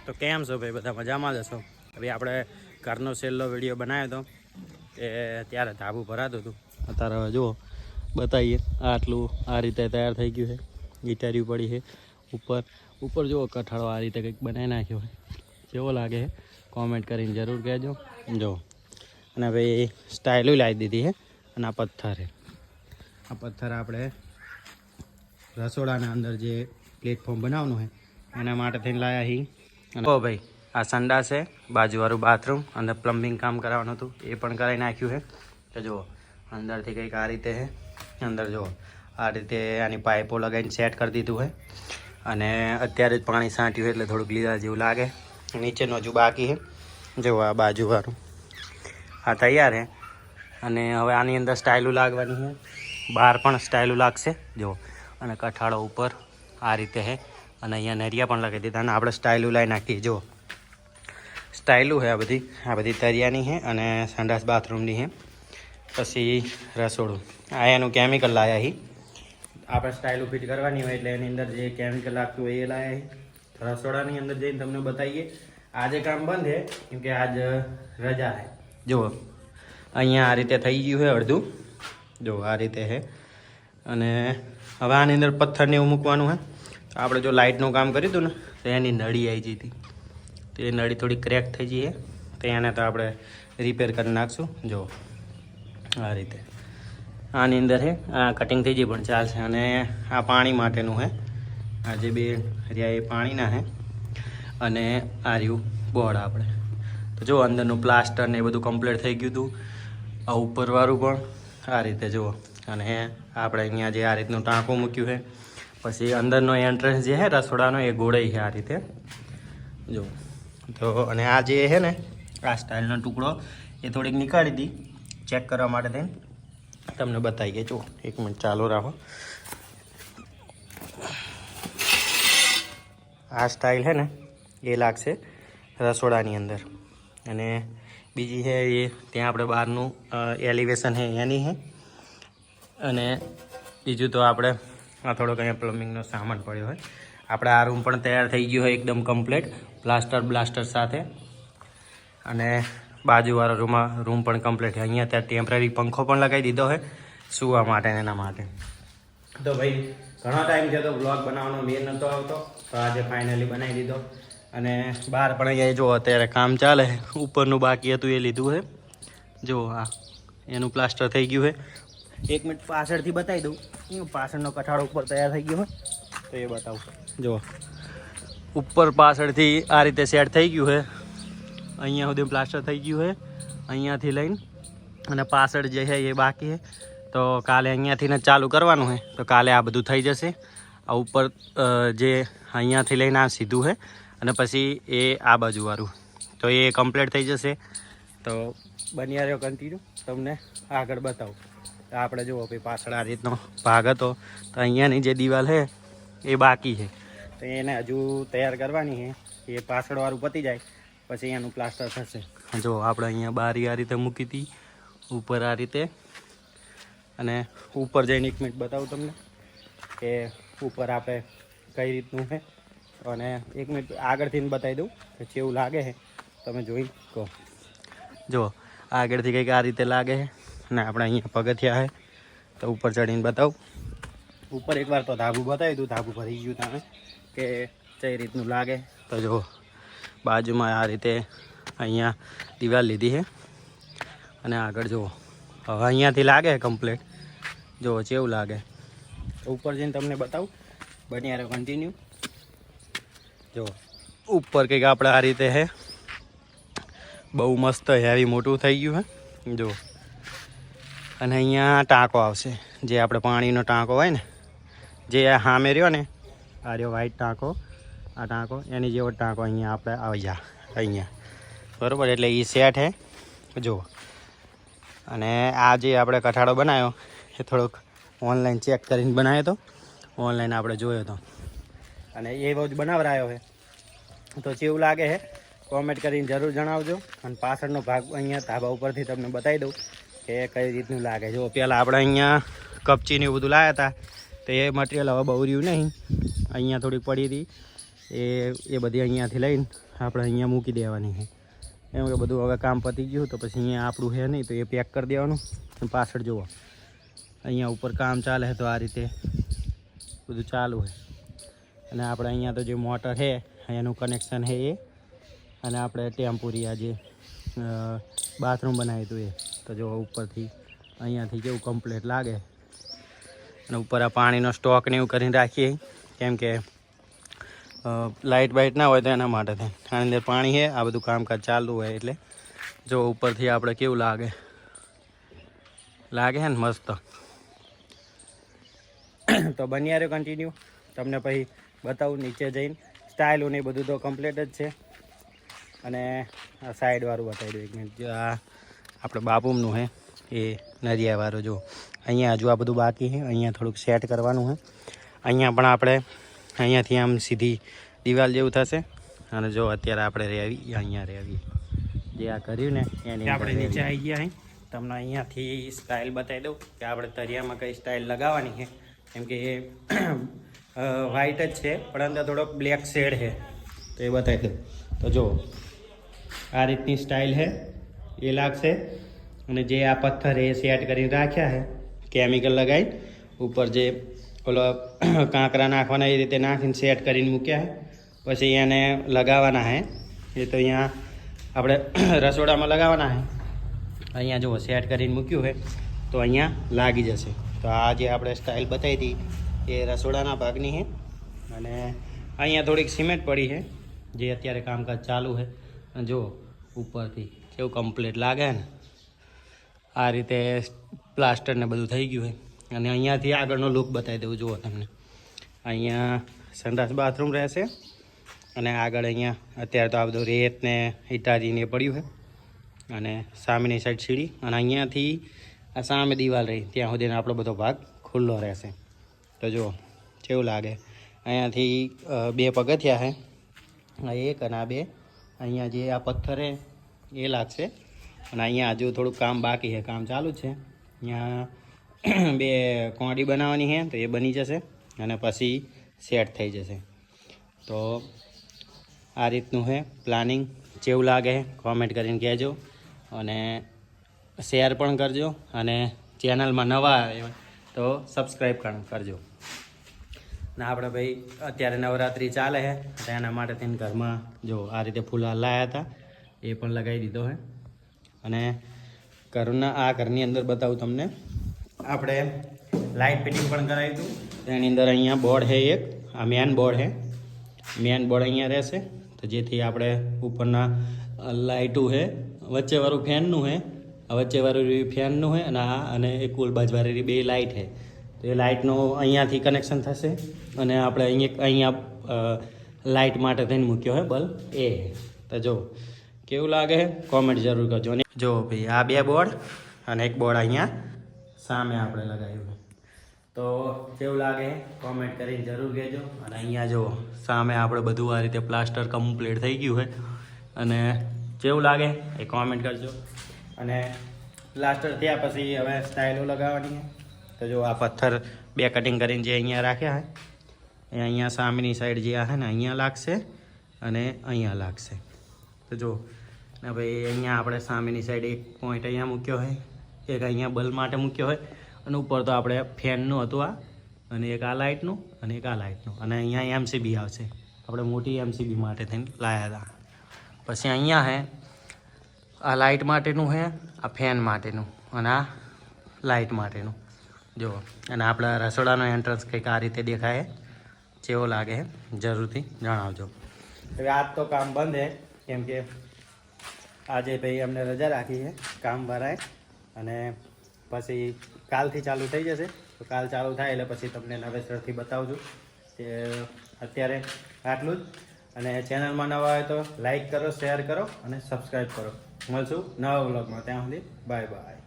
તો કેમ છો ભાઈ? બધા મજામાં જ હશો? હવે આપણે ઘરનો છેલ્લો વિડીયો બનાવ્યો હતો કે ત્યારે ધાબુ ભરાતું હતું. અત્યારે હવે જુઓ બતાવીએ, આટલું આ રીતે તૈયાર થઈ ગયું છે. ગીટારી પડી છે ઉપર જુઓ કઠાળો આ રીતે કંઈક બનાવી નાખ્યો હોય. કેવો લાગે છે કોમેન્ટ કરીને જરૂર કહેજો. જો અને ભાઈ સ્ટાઇલો લાવી દીધી છે. અને આ પથ્થર છે. આ પથ્થર આપણે રસોડાના અંદર જે પ્લેટફોર્મ બનાવવાનું હોય એના માટે થઈને લાવ્યા છીએ. અને ભાઈ આ સંડાસ છે, બાજુવાળું બાથરૂમ, અને પ્લમ્બિંગ કામ કરાવવાનું હતું એ પણ કરાવી નાખ્યું છે. તો જુઓ અંદરથી કંઈક આ રીતે છે. અંદર જુઓ આ રીતે આની પાઇપો લગાવીને સેટ કરી દીધું છે. અને અત્યારે જ પાણી છાંટ્યું એટલે થોડુંક લીલા જેવું લાગે. નીચેનું હજુ બાકી છે. જુઓ આ બાજુવાળું આ તૈયાર છે. અને હવે આની અંદર સ્ટાઇલું લાગવાની છે. બહાર પણ સ્ટાઇલું લાગશે જુઓ. અને કઠાળો ઉપર આ રીતે છે. અને અહીંયા નરિયા પણ લગાવી દીધા. અને આપણે સ્ટાઇલું લાવી નાખીએ. જુઓ સ્ટાઇલું છે આ બધી તરિયાની છે અને સંડાસ બાથરૂમની છે. પછી રસોડું આ એનું કેમિકલ લાવ્યા છે. આપણે સ્ટાઇલું ફિટ કરવાની હોય એટલે એની અંદર જે કેમિકલ લાગતું હોય એ લાવ્યા છે. રસોડાની અંદર જઈને તમને બતાવીએ. આજે કામ બંધ છે કેમ કે આજ રજા છે. જુઓ અહીંયા આ રીતે થઈ ગયું છે અડધું. જો આ રીતે છે. અને હવે આની અંદર પથ્થરને એવું મૂકવાનું છે. તો આપણે જો લાઇટનું કામ કર્યું હતું ને તો એની નળી આવી જઈ હતી. તો એ નળી થોડી ક્રેક થઈ જઈએ તો એને તો આપણે રિપેર કરી નાખશું. જો આ રીતે આની અંદર છે. આ કટિંગ થઈ જાય પણ ચાલશે. અને આ પાણી માટેનું છે. આ જે બે રહ્યા એ પાણીના છે. અને આ રહ્યું બોર્ડ આપણે. તો જો અંદરનું પ્લાસ્ટર ને એ બધું કમ્પ્લીટ થઈ ગયું હતું. આ ઉપરવાળું પણ આ રીતે જુઓ. અને આપણે અહીંયા જે આ રીતનું ટાંકું મૂક્યું છે. પછી અંદરનો એન્ટ્રન્સ જે છે રસોડાનો એ ગોળાઈ છે આ રીતે જો. તો અને આ જે છે ને આ સ્ટાઇલનો ટુકડો એ થોડીક નીકાળી હતી ચેક કરવા માટે થઈને તમને બતાવીએ. જો એક મિનિટ ચાલુ રાખો. આ સ્ટાઇલ છે ને એ લાગશે રસોડાની અંદર. અને બીજી છે એ ત્યાં આપણે બહારનું એલિવેશન છે એની છે. અને બીજું તો આપણે આ થોડોક અહીંયા પ્લમ્બિંગનો સામાન પડ્યો હોય. આપણે આ રૂમ પણ તૈયાર થઈ ગયો હોય એકદમ કમ્પ્લીટ બ્લાસ્ટર સાથે. અને બાજુવાળા રૂમ પણ કમ્પ્લીટ છે. અહીંયા ત્યાં ટેમ્પરરી પંખો પણ લગાવી દીધો હોય સૂવા માટે એના માટે. તો ભાઈ ઘણો ટાઈમ થયો તો બ્લોગ બનાવવાનો મેળ નહોતો આવતો. તો આજે ફાઇનલી બનાવી દીધો. અને બહાર પણ અહીંયા જો અત્યારે કામ ચાલે. ઉપરનું બાકી હતું એ લીધું છે. જો આ એનું પ્લાસ્ટર થઈ ગયું છે. એક મિનિટ પાછળથી બતાવી દઉં. પાછળનો કઠાળો ઉપર તૈયાર થઈ ગયો હોય તો એ બતાવું. જો ઉપર પાછળથી આ રીતે સેટ થઈ ગયું છે. અહીંયા સુધી પ્લાસ્ટર થઈ ગયું છે અહીંયાથી લઈને. અને પાછળ જે છે એ બાકી છે. તો કાલે અહીંયાથી ને ચાલુ કરવાનું છે. તો કાલે આ બધું થઈ જશે. આ ઉપર જે અહીંયાથી લઈને આ સીધું છે. અને પછી એ આ બાજુવાળું તો એ કમ્પ્લીટ થઈ જશે. તો બન્યા રહ્યો કન્ટિન્યુ તમને આગળ બતાવું. તો આપણે જુઓ ભાઈ પાછળ આ રીતનો ભાગ હતો. તો અહીંયાની જે દિવાલ છે એ બાકી છે. તો એને હજુ તૈયાર કરવાની છે. એ પાછળવાળું પતી જાય પછી એનું પ્લાસ્ટર થશે. જો આપણે અહીંયા બારી આ રીતે મૂકી હતી ઉપર આ રીતે. અને ઉપર જઈને એક મિનિટ બતાવું તમને કે ઉપર આપણે કઈ રીતનું છે. અને એક મિનિટ આગળથી બતાવી દઉં કે કેવું લાગે છે તમે જોઈ કહો. જો આગળથી કંઈક આ રીતે લાગે છે. અને આપણે અહીંયા પગથિયા છે તો ઉપર ચડીને બતાવું. ઉપર એકવાર તો ધાબુ બતાવી દઉં. ધાબુ ભરી ગયું તમે કે કઈ રીતનું લાગે. તો જો બાજુમાં આ રીતે અહીંયા દિવાલ લીધી છે. અને આગળ જુઓ હવે અહીંયાથી લાગે કમ્પ્લીટ. જુઓ કેવું લાગે. ઉપર જઈને તમને બતાવું. બની યાર કન્ટિન્યુ. જો ઉપર કંઈક આપણે આ રીતે છે. બહુ મસ્ત હેવી મોટું થઈ ગયું છે જો. અને અહીંયા ટાંકો આવશે જે આપણે પાણીનો ટાંકો હોય ને જે સામે રહ્યો ને આ રહ્યો વ્હાઈટ ટાંકો. આ ટાંકો એની જેવો ટાંકો અહીંયા આપણે આવી જા અહીંયા બરાબર. એટલે એ સેટ છે જુઓ. અને આ જે આપણે કઠાળો બનાવ્યો એ થોડોક ઓનલાઈન ચેક કરીને બનાવ્યો હતો. ઓનલાઈન આપણે જોયો હતો. અને એ બહુ જ બનાવરાયો છે. તો કેવું લાગે છે કોમેન્ટ કરીને જરૂર જણાવજો. અને પાછળનો ભાગ અહીંયા ધાબા ઉપરથી તમને બતાવી દઉં કે કઈ રીતનું લાગે. જો પહેલાં આપણે અહીંયા કપચીને એવું બધું લાવ્યા હતા તો એ મટીરિયલ હવે બહુ રહ્યું નહીં. અહીંયા થોડીક પડી હતી એ બધી અહીંયાથી લઈને આપણે અહીંયા મૂકી દેવાની છે. એમ કે બધું હવે કામ પતી ગયું તો પછી અહીંયા આપણું છે નહીં તો એ પેક કરી દેવાનું. પાછળ જુઓ અહીંયા ઉપર કામ ચાલે છે તો આ રીતે બધું ચાલુ છે. અને આપણે અહીંયા તો જે મોટર છે એનું કનેક્શન છે એ, અને આપણે ટેમ્પોરિયા જે બાથરૂમ બનાવ્યું હતું એ. તો જો ઉપરથી અહીંયાથી કેવું કમ્પ્લીટ લાગે. અને ઉપર આ પાણીનો સ્ટોક ને એવું કરીને રાખીએ કેમ કે લાઇટ બાઇટ ના હોય તો એના માટે થાય. આની અંદર પાણી છે, આ બધું કામકાજ ચાલુ હોય એટલે જો ઉપરથી આપણે કેવું લાગે છે ને મસ્ત. તો બન્યા રહ્યો કન્ટિન્યુ, તમને પછી બતાવું નીચે જઈને. સ્ટાઇલું ને બધું તો કમ્પ્લીટ જ છે. અને આ સાઈડવાળું બતાવી દઉં એક મિનિટ. જો આ આપણે બાપુમનું છે એ નરિયાવાળું. જો અહીંયા હજુ આ બધું બાકી છે, અહીંયા થોડુંક સેટ કરવાનું છે. અહીંયા પણ આપણે અહીંયાથી આમ સીધી દિવાલ જેવું થશે. અને જો અત્યારે આપણે રહેવી અહીંયા રહેવી જે આ કર્યું ને એની આપણે નીચે આવી ગયા છે. તમને અહીંયાથી સ્ટાઇલ બતાવી દઉં કે આપણે તરિયામાં કઈ સ્ટાઇલ લગાવવાની છે. કેમ કે એ વ્હાઈટ જ છે પણ અંદર થોડોક બ્લેક શેડ છે તો એ બતાવી દઉં. તો જો આ રીતની સ્ટાઇલ છે એ લાગશે. અને જે આ પથ્થર એ સેટ કરીને રાખ્યા છે કેમિકલ લગાવી ઉપર જે ઓલો કાંકરા નાખવાના એ રીતે નાખીને સેટ કરીને મૂક્યા છે. પછી એને લગાવવાના છે. એ તો અહીંયા આપણે રસોડામાં લગાવવાના છે. અહીંયા જુઓ સેટ કરીને મૂક્યું છે તો અહીંયા લાગી જશે. તો આ જે આપણે સ્ટાઇલ બતાવી હતી એ રસોડાના ભાગની છે. અને અહીંયા થોડીક સિમેન્ટ પડી છે જે અત્યારે કામકાજ ચાલુ છે. અને જુઓ ઉપરથી કેવું કમ્પ્લીટ લાગે ને આ રીતે પ્લાસ્ટર ને બધું થઈ ગયું છે. અને અહીંયાથી આગળનો લુક બતાવી દઉં. જુઓ તમને અહીંયા સંડાસ બાથરૂમ રહેશે. અને આગળ અહીંયા અત્યારે તો આ બધું રેત ને ઇટાજીને પડ્યું છે. અને સામેની સાઈડ સીડી. અને અહીંયાથી આ સામે દિવાલ રહી ત્યાં સુધીનો આપણો બધો ભાગ ખુલ્લો રહેશે. તો જુઓ કેવું લાગે. અહીંયાથી 2 પગથિયા છે, એક અને આ 2. અહીંયા જે આ પથ્થર છે એ લાગશે. અને અહીંયા હજુ થોડુંક કામ બાકી છે, કામ ચાલુ છે. અહીંયા 2 કોંડી બનાવવાની છે તો એ બની જશે અને પછી સેટ થઈ જશે. તો આ રીતનું છે પ્લાનિંગ. જેવું લાગે કોમેન્ટ કરીને કહેજો અને શેર પણ કરજો. અને ચેનલમાં નવા આવ્યા તો સબસ્ક્રાઈબ પણ કરજો. ને આપણે ભાઈ અત્યારે નવરાત્રિ ચાલે છે તો એના માટે થઈને ઘરમાં જો આ રીતે ફૂલ લાવ્યા હતા એ પણ લગાવી દીધો છે. અને ઘરની અંદર બતાવું તમને આપણે લાઇટ ફિટિંગ પણ કરાવ્યું હતું. એની અંદર અહીંયા બોર્ડ છે એક, આ મેન બોર્ડ છે. મેન બોર્ડ અહીંયા રહેશે તો જેથી આપણે ઉપરના લાઇટું છે, વચ્ચેવાળું ફેનનું છે, આ વચ્ચેવાળું ફેનનું છે અને આ અને એક કુલ બાજુવાળી 2 લાઇટ છે. તો એ લાઇટનું અહીંયાથી કનેક્શન થશે. અને આપણે અહીંયા લાઇટ માટે થઈને મૂક્યો હોય બલ્બ એ. તો જો કેવું લાગે કોમેન્ટ જરૂર કરજો. અને જો ભાઈ આ 2 બોર્ડ અને એક બોર્ડ અહીંયા સામે આપણે લગાવ્યું. તો કેવું લાગે કોમેન્ટ કરીને જરૂર કહેજો. અને અહીંયા જો સામે આપણે બધું આ રીતે પ્લાસ્ટર કમ્પ્લીટ થઈ ગયું છે. અને કેવું લાગે એ કોમેન્ટ કરજો. અને પ્લાસ્ટર થયા પછી હવે સ્ટાઇલો લગાવવાની છે. તો જો આ પથ્થર 2 કટિંગ કરીને જે અહીંયા રાખ્યા છે એ અહીંયા સામેની સાઈડ જે છે ને અહીંયા લાગશે અને અહીંયા લાગશે. તો જો ને ભાઈ અહીંયા આપણે સામેની સાઈડ એક પોઈન્ટ અહીંયા મૂક્યો હોય, એક અહીંયા બલ્બ માટે મૂક્યો હોય. અને ઉપર તો આપણે ફેનનું હતું આ, અને એક આ લાઇટનું અને એક આ લાઇટનું. અને અહીંયા MCB આવશે, આપણે મોટી MCB માટે થઈને લાવ્યા હતા. પછી અહીંયા છે આ લાઇટ માટેનું છે, આ ફેન માટેનું અને આ લાઇટ માટેનું. જુઓ અને આપણા રસોડાનો એન્ટ્રન્સ કંઈક આ રીતે દેખાય. જેવો લાગે જરૂરથી જણાવજો. હવે આજ તો કામ બંધ છે કેમ કે આજે ભાઈ અમને રજા રાખી છે, કામ ભરાય. અને પછી કાલથી ચાલુ થઈ જશે. તો કાલ ચાલુ થાય એટલે પછી તમને નવેસરથી બતાવજો. અત્યારે આટલું જ. અને ચેનલમાં નવા હોય તો લાઈક કરો, શેર કરો અને સબસ્ક્રાઈબ કરો. મળશું નવા વ્લોગમાં. ત્યાં સુધી બાય બાય.